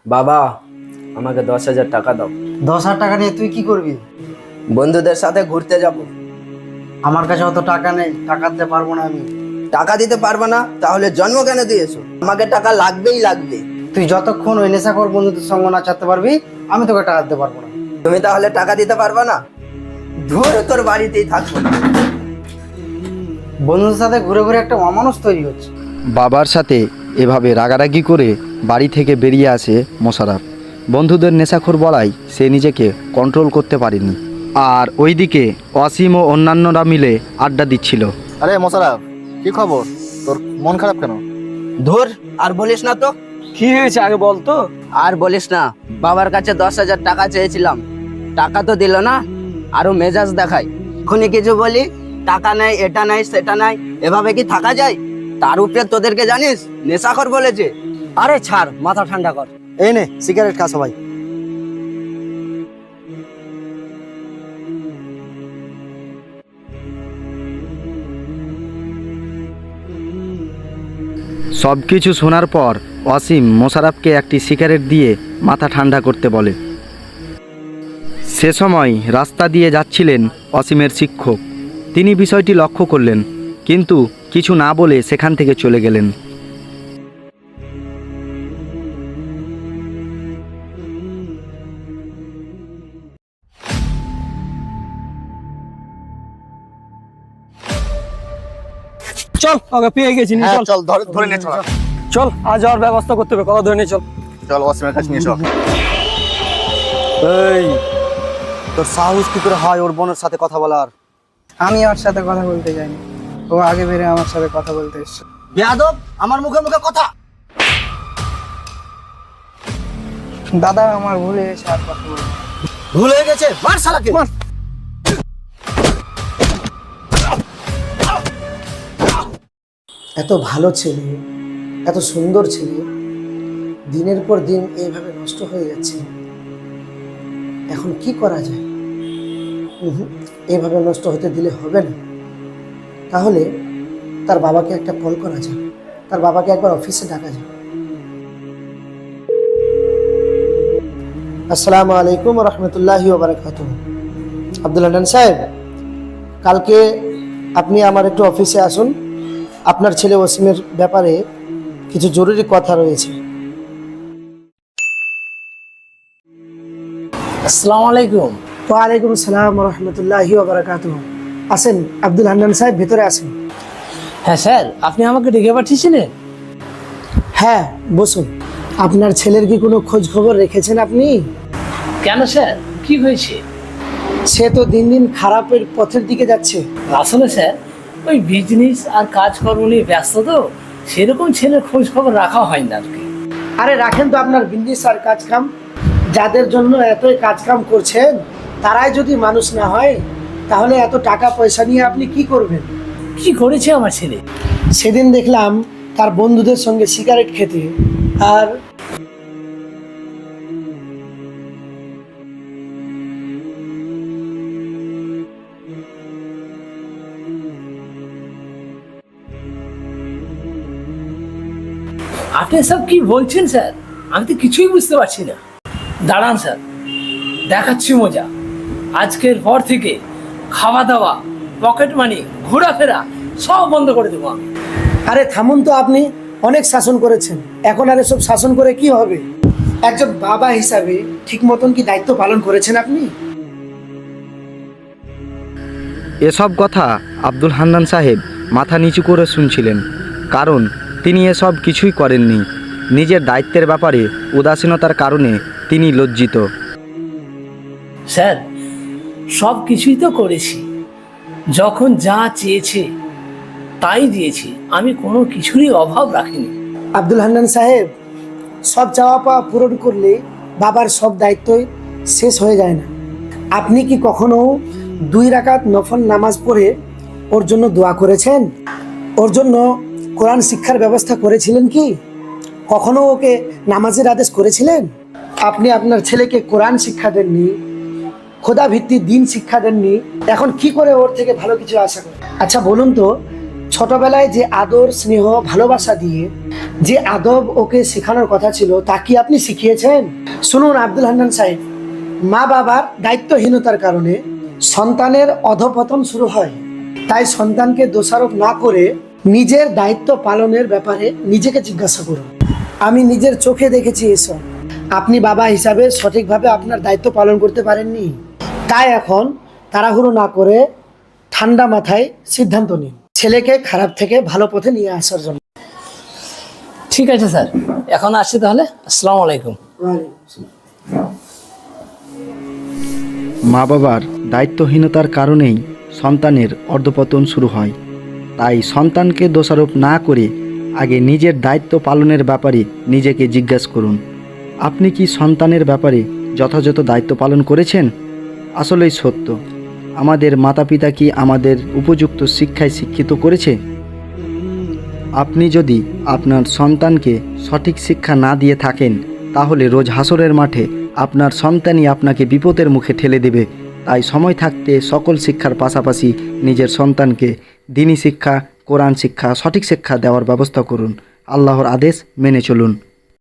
বাবা, আমাকে 10,000 টাকা দাও। 10,000 টাকা নিয়ে তুই কি করবি? বন্ধুদের সাথে ঘুরতে যাব। আমার কাছে অত টাকা নেই, টাকা দিতে পারবো না আমি। টাকা দিতে পারবে না? তাহলে জন্ম কেন দিয়েছো? আমাকে টাকা লাগবেই লাগবে। তুই যতক্ষণ ওই নেশাখোর বন্ধুদের সঙ্গ না চাতে পারবি, আমি তোকে টাকা দিতে পারবো না। তুমি তাহলে টাকা দিতে পারবে না? ধরে তোর বাড়িতেই থাকবো না। বন্ধুদের সাথে ঘুরে ঘুরে একটা অমানুষ তৈরি হচ্ছে। বাবার সাথে এভাবে রাগারাগি করে বাড়ি থেকে বেরিয়ে আসে মোশাররফ। বন্ধুদের নেশাখোর বলায় সে নিজেকে কন্ট্রোল করতে পারেনি। আর ওইদিকে অসীম ও অন্যান্যরা মিলে আড্ডা দিচ্ছিল। আরে মোশাররফ, কি খবর? তোর মন খারাপ কেন? ধর, আর বলিস না তো। কি হয়েছে আগে বলতো। আর বলিস না, বাবার কাছে 10,000 টাকা চেয়েছিলাম, টাকা তো দিল না, আরো মেজাজ দেখায়। এখনই কিছু বলি, টাকা নাই, এটা নাই, সেটা নাই, এভাবে কি থাকা যায়? তার উপরে তোদেরকে জানিস নেশাখোর বলেছে। আরে ছাড়, মাথা ঠান্ডা কর। এই নে সিগারেট খা সবাই। সব কিছু শোনার পর অসীম মোশাররফকে একটি সিগারেট দিয়ে মাথা ঠান্ডা করতে বলে। সে সময় রাস্তা দিয়ে যাচ্ছিলেন অসীমের শিক্ষক। তিনি বিষয়টি লক্ষ্য করলেন, কিন্তু কিছু না বলে সেখান থেকে চলে গেলেন। চল, ওকে পেয়ে গেছি, নিয়ে চল। চল ধরে নে, চল চল, আজ যাওয়ার ব্যবস্থা করতে হবে, কথা ধরে নিয়ে চল। চল ওয়াসিমের কাছে নিয়ে চল। এই, তোর সাহস কি করে হয় ওর বোনের সাথে কথা বলার? আমি ওর সাথে কথা বলতে যাইনি, ও আগে বেরে আমার সাথে কথা বলতে এসছে। বেয়াদব, আমার মুখে মুখে কথা। দাদা, আমার ভুল হয়ে গেছে, আর কথা বলবো না। ভুল হয়ে গেছে, মার শালাকে। এত ভালো ছেলে, এত সুন্দর ছেলে, দিনের পর দিন এইভাবে নষ্ট হয়ে যাচ্ছে। এখন কি করা যায়? এইভাবে নষ্ট হতে দিলে হবে না। তাহলে তার বাবাকে একটা কল করা যাক, তার বাবাকে একবার অফিসে ডাকা যাক। আসসালামু আলাইকুম রহমতুল্লাহি ওয়া বারাকাতুহু। আব্দুল হান্নান সাহেব, কালকে আপনি আমার একটু অফিসে আসুন। আপনার ছেলে ওসিমের ব্যাপারে কিছু জরুরি কথা রয়েছে। আসসালামু আলাইকুম। ওয়ালাইকুম আসসালাম রহমতুল্লাহি ওয়া বারাকাতুহু। আসেন আব্দুল হান্নান সাহেব, ভিতরে আসেন। হ্যাঁ স্যার, আপনি আমাকে ডেকে পাঠিয়েছিলেন? হ্যাঁ, বসুন। আপনার ছেলের কি কোনো খোঁজ খবর রেখেছেন আপনি? কেন স্যার, কি হয়েছে? সে তো দিন দিন খারাপের পথের দিকে যাচ্ছে। আসলে স্যার, ওই বিজনেস আর কাজকর্ম নিয়ে ব্যস্ত, তো সেরকম ছেলের খোঁজ খবর রাখা হয় না আর কি। আরে রাখেন তো আপনার বিজনেস আর কাজ কাম। যাদের জন্য এতই কাজ কাম করছেন, তারাই যদি মানুষ না হয়, তাহলে এত টাকা পয়সা নিয়ে আপনি কি করবেন? কি করেছে আমার ছেলে? সেদিন দেখলাম তার বন্ধুদের সঙ্গে সিগারেট খেতে। আর আপনি সব কি বলছেন স্যার? আমি তো কিছুই বুঝতে পারছি না। দাঁড়ান স্যার, দেখাচ্ছি মজা। আজকের পর থেকে খাওয়া দাওয়া, পকেট মানি, ঘোরাফেরা সব বন্ধ করে দেবো আমি। আরে থামুন তো, আপনি অনেক শাসন করেছেন, এখন আর এসব শাসন করে কি হবে? একজন বাবা হিসাবে ঠিক মতন কি দায়িত্ব পালন করেছেন আপনি? এসব কথা আব্দুল হান্নান সাহেব মাথা নিচু করে শুনছিলেন, কারণ তিনি এসব কিছুই করেননি। নিজের দায়িত্বের ব্যাপারে উদাসীনতার কারণে তিনি লজ্জিত। স্যার, সব কিছুই তো করেছি, যখন যা চেয়েছে তাই দিয়েছি, আমি কোনো কিছুরই অভাব রাখিনি। আব্দুল হান্নান সাহেব, সব চাওয়া পাওয়া পূরণ করলে বাবার সব দায়িত্বই শেষ হয়ে যায় না। আপনি কি কখনো 2 রাকাত নফল নামাজ পড়ে ওর জন্য দোয়া করেছেন? ওর জন্য কোরআন শিক্ষার ব্যবস্থা করেছিলেন কি? কখনো ওকে নামাজের আদেশ করেছিলেন? আপনি আপনার ছেলেকে কোরআন শিক্ষা দেননি, খোদা ভিত্তিক দিন শিক্ষা দেননি, এখন কি করে ওর থেকে ভালো কিছু আশা করেন? আচ্ছা বলুন তো, ছোটবেলায় যে আদর স্নেহ ভালোবাসা দিয়ে যে আদব ওকে শেখানোর কথা ছিল তা কি আপনি শিখিয়েছেন? শুনুন আব্দুল হান্নান সাহেব, মা বাবার দায়িত্বহীনতার কারণে সন্তানের অধপতন শুরু হয়। তাই সন্তানকে দোষারোপ না করে নিজের দায়িত্ব পালনের ব্যাপারে নিজেকে জিজ্ঞাসা করুন। আমি নিজের চোখে দেখেছি এসব। আপনি বাবা হিসাবে সঠিকভাবে আপনার দায়িত্ব পালন করতে পারেননি। তাই এখন তাড়াহুড়ো না করে ঠান্ডা মাথায় সিদ্ধান্ত নিন ছেলেকে খারাপ থেকে ভালো পথে নিয়ে আসার জন্য। ঠিক আছে স্যার, এখন আসছি তাহলে। আসসালামু আলাইকুম। মা বাবার দায়িত্বহীনতার কারণেই সন্তানের অর্ধপতন শুরু হয়। তাই সন্তানকে দোষারোপ না করে আগে নিজের দায়িত্ব পালনের ব্যাপারে নিজেকে জিজ্ঞাসা করুন, আপনি কি সন্তানের ব্যাপারে যথাযথ দায়িত্ব পালন করেছেন? আসলেই সত্য, আমাদের মাতা পিতা কি আমাদের উপযুক্ত শিক্ষায় শিক্ষিত করেছে? আপনি যদি আপনার সন্তানকে সঠিক শিক্ষা না দিয়ে থাকেন, তাহলে রোজ হাসরের মাঠে আপনার সন্তানই আপনাকে বিপদের মুখে ঠেলে দেবে। তাই সময় থাকতে সকল শিক্ষার পাশাপাশি নিজের সন্তানকে দ্বীনি শিক্ষা, কোরআন শিক্ষা, সঠিক শিক্ষা দেওয়ার ব্যবস্থা করুন। আল্লাহর আদেশ মেনে চলুন।